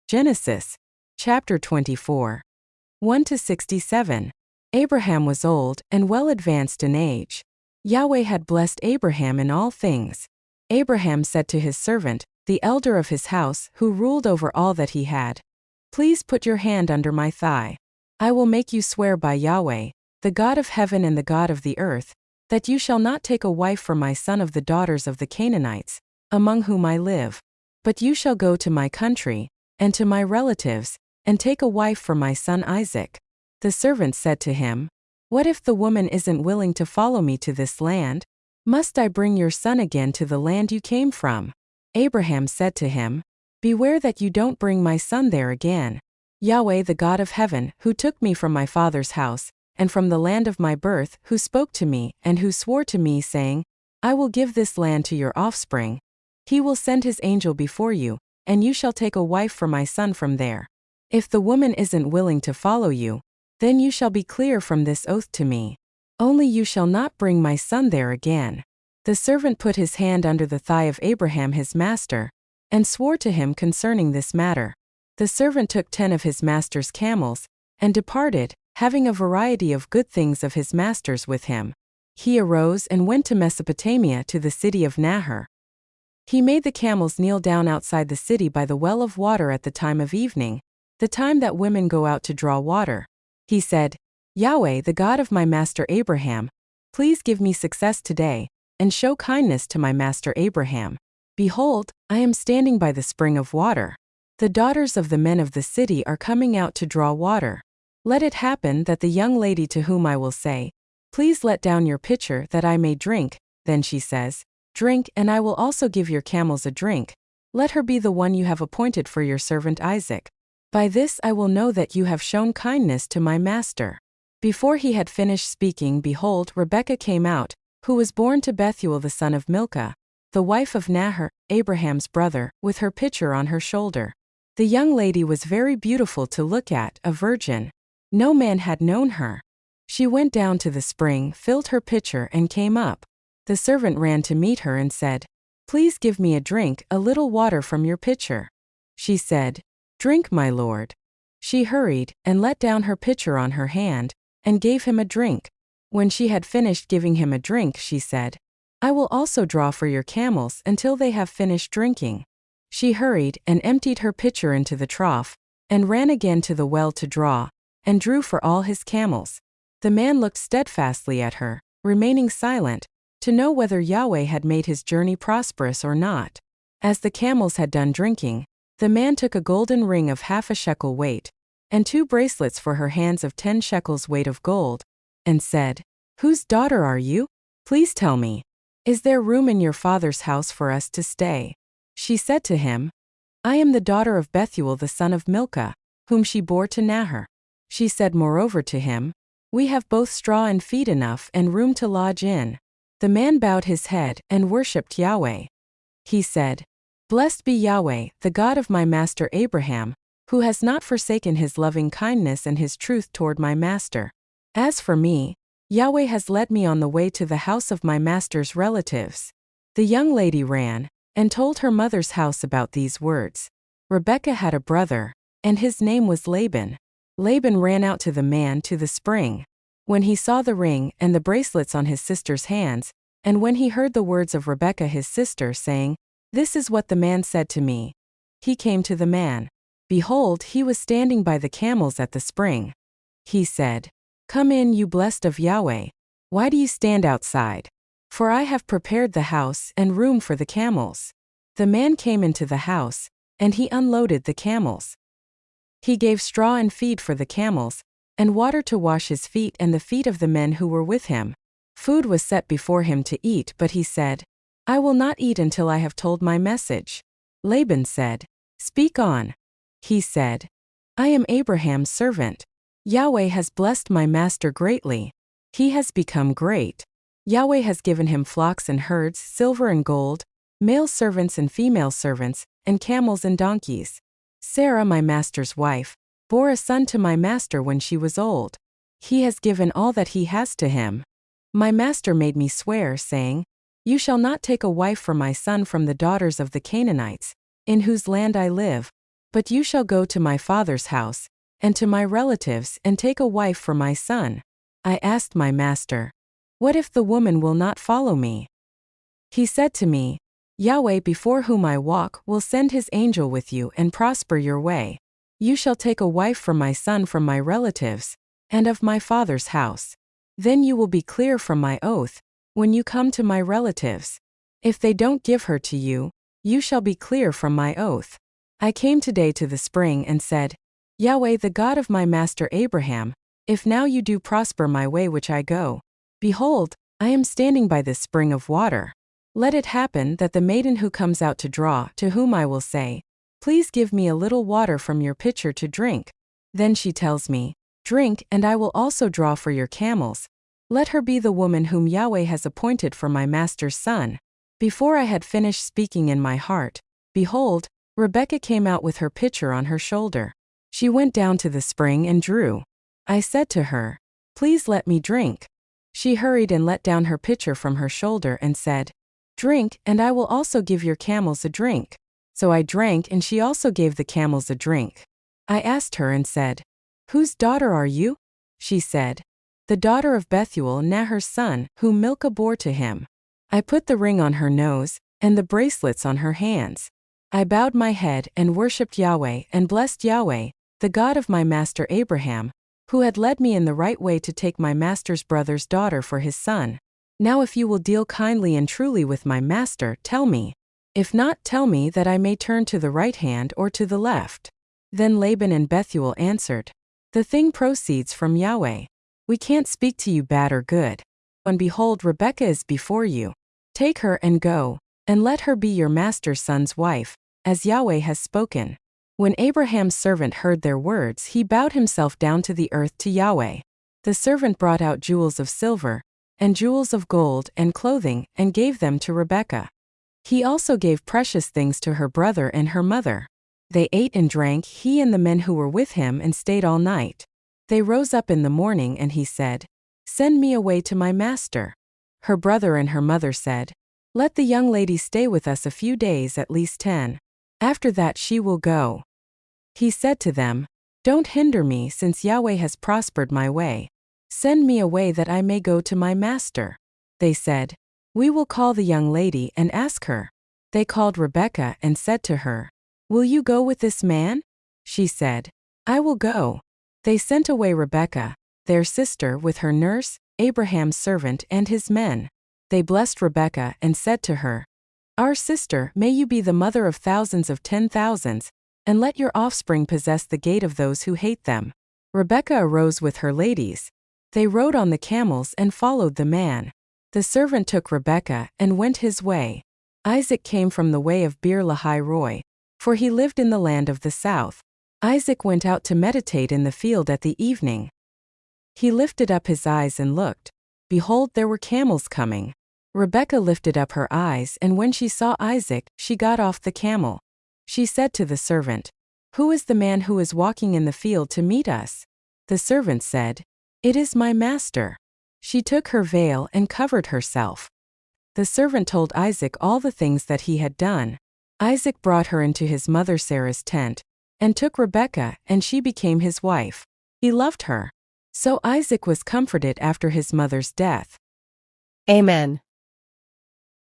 Genesis, chapter 24. 1-67. Abraham was old and well advanced in age. Yahweh had blessed Abraham in all things. Abraham said to his servant, the elder of his house, who ruled over all that he had, "Please put your hand under my thigh. I will make you swear by Yahweh, the God of heaven and the God of the earth, that you shall not take a wife for my son of the daughters of the Canaanites, among whom I live. But you shall go to my country, and to my relatives, and take a wife for my son Isaac." The servant said to him, "What if the woman isn't willing to follow me to this land? Must I bring your son again to the land you came from?" Abraham said to him, "Beware that you don't bring my son there again. Yahweh the God of heaven, who took me from my father's house, and from the land of my birth, who spoke to me, and who swore to me, saying, I will give this land to your offspring. He will send his angel before you, and you shall take a wife for my son from there. If the woman isn't willing to follow you, then you shall be clear from this oath to me. Only you shall not bring my son there again." The servant put his hand under the thigh of Abraham his master, and swore to him concerning this matter. The servant took 10 of his master's camels, and departed, having a variety of good things of his master's with him. He arose and went to Mesopotamia to the city of Nahor. He made the camels kneel down outside the city by the well of water at the time of evening, the time that women go out to draw water. He said, "Yahweh, the God of my master Abraham, please give me success today, and show kindness to my master Abraham. Behold, I am standing by the spring of water. The daughters of the men of the city are coming out to draw water. Let it happen that the young lady to whom I will say, 'Please let down your pitcher that I may drink,' then she says, 'Drink, and I will also give your camels a drink.' Let her be the one you have appointed for your servant Isaac. By this I will know that you have shown kindness to my master." Before he had finished speaking, behold, Rebekah came out, who was born to Bethuel the son of Milcah, the wife of Nahor, Abraham's brother, with her pitcher on her shoulder. The young lady was very beautiful to look at, a virgin. No man had known her. She went down to the spring, filled her pitcher, and came up. The servant ran to meet her and said, "Please give me a drink, a little water from your pitcher." She said, "Drink, my lord." She hurried, and let down her pitcher on her hand, and gave him a drink. When she had finished giving him a drink, she said, "I will also draw for your camels until they have finished drinking." She hurried, and emptied her pitcher into the trough, and ran again to the well to draw, and drew for all his camels. The man looked steadfastly at her, remaining silent, to know whether Yahweh had made his journey prosperous or not. As the camels had done drinking, the man took a golden ring of 1/2 shekel weight, and 2 bracelets for her hands of 10 shekels weight of gold, and said, "Whose daughter are you? Please tell me. Is there room in your father's house for us to stay?" She said to him, "I am the daughter of Bethuel the son of Milcah, whom she bore to Nahor." She said moreover to him, "We have both straw and feed enough and room to lodge in." The man bowed his head and worshipped Yahweh. He said, "Blessed be Yahweh, the God of my master Abraham, who has not forsaken his loving kindness and his truth toward my master. As for me, Yahweh has led me on the way to the house of my master's relatives." The young lady ran, and told her mother's house about these words. Rebekah had a brother, and his name was Laban. Laban ran out to the man to the spring. When he saw the ring and the bracelets on his sister's hands, and when he heard the words of Rebekah his sister, saying, "This is what the man said to me," he came to the man. Behold, he was standing by the camels at the spring. He said, "Come in, you blessed of Yahweh. Why do you stand outside? For I have prepared the house and room for the camels." The man came into the house, and he unloaded the camels. He gave straw and feed for the camels, and water to wash his feet and the feet of the men who were with him. Food was set before him to eat, but he said, "I will not eat until I have told my message." Laban said, "Speak on." He said, "I am Abraham's servant. Yahweh has blessed my master greatly. He has become great. Yahweh has given him flocks and herds, silver and gold, male servants and female servants, and camels and donkeys. Sarah, my master's wife, bore a son to my master when she was old. He has given all that he has to him. My master made me swear, saying, 'You shall not take a wife for my son from the daughters of the Canaanites, in whose land I live, But you shall go to my father's house, and to my relatives, and take a wife for my son. I asked my master, what if the woman will not follow me? He said to me, Yahweh before whom I walk will send his angel with you and prosper your way. You shall take a wife for my son from my relatives, and of my father's house. Then you will be clear from my oath, when you come to my relatives. If they don't give her to you, you shall be clear from my oath. I came today to the spring and said, Yahweh the God of my master Abraham, if now you do prosper my way which I go, behold, I am standing by this spring of water. Let it happen that the maiden who comes out to draw, to whom I will say, please give me a little water from your pitcher to drink. Then she tells me, drink, and I will also draw for your camels. Let her be the woman whom Yahweh has appointed for my master's son. Before I had finished speaking in my heart, behold, Rebekah came out with her pitcher on her shoulder. She went down to the spring and drew. I said to her, please let me drink. She hurried and let down her pitcher from her shoulder and said, drink, and I will also give your camels a drink. So I drank, and she also gave the camels a drink. I asked her and said, whose daughter are you? She said, the daughter of Bethuel Nahor's son, whom Milcah bore to him. I put the ring on her nose, and the bracelets on her hands. I bowed my head and worshipped Yahweh and blessed Yahweh, the God of my master Abraham, who had led me in the right way to take my master's brother's daughter for his son. Now if you will deal kindly and truly with my master, tell me. If not, tell me that I may turn to the right hand or to the left. Then Laban and Bethuel answered, the thing proceeds from Yahweh. We can't speak to you bad or good. And behold, Rebekah is before you. Take her and go, and let her be your master's son's wife, as Yahweh has spoken. When Abraham's servant heard their words, he bowed himself down to the earth to Yahweh. The servant brought out jewels of silver, and jewels of gold, and clothing, and gave them to Rebekah. He also gave precious things to her brother and her mother. They ate and drank, he and the men who were with him, and stayed all night. They rose up in the morning, and he said, send me away to my master. Her brother and her mother said, let the young lady stay with us a few days, at least 10. After that she will go. He said to them, don't hinder me, since Yahweh has prospered my way. Send me away that I may go to my master. They said, we will call the young lady and ask her. They called Rebekah and said to her, will you go with this man? She said, I will go. They sent away Rebekah, their sister, with her nurse, Abraham's servant, and his men. They blessed Rebekah and said to her, our sister, may you be the mother of thousands of 10,000s, and let your offspring possess the gate of those who hate them. Rebekah arose with her ladies. They rode on the camels and followed the man. The servant took Rebekah and went his way. Isaac came from the way of Beer Lahai Roi, for he lived in the land of the south. Isaac went out to meditate in the field at the evening. He lifted up his eyes and looked. Behold, there were camels coming. Rebekah lifted up her eyes, and when she saw Isaac, she got off the camel. She said to the servant, who is the man who is walking in the field to meet us? The servant said, it is my master. She took her veil and covered herself. The servant told Isaac all the things that he had done. Isaac brought her into his mother Sarah's tent, and took Rebekah, and she became his wife. He loved her. So Isaac was comforted after his mother's death. Amen.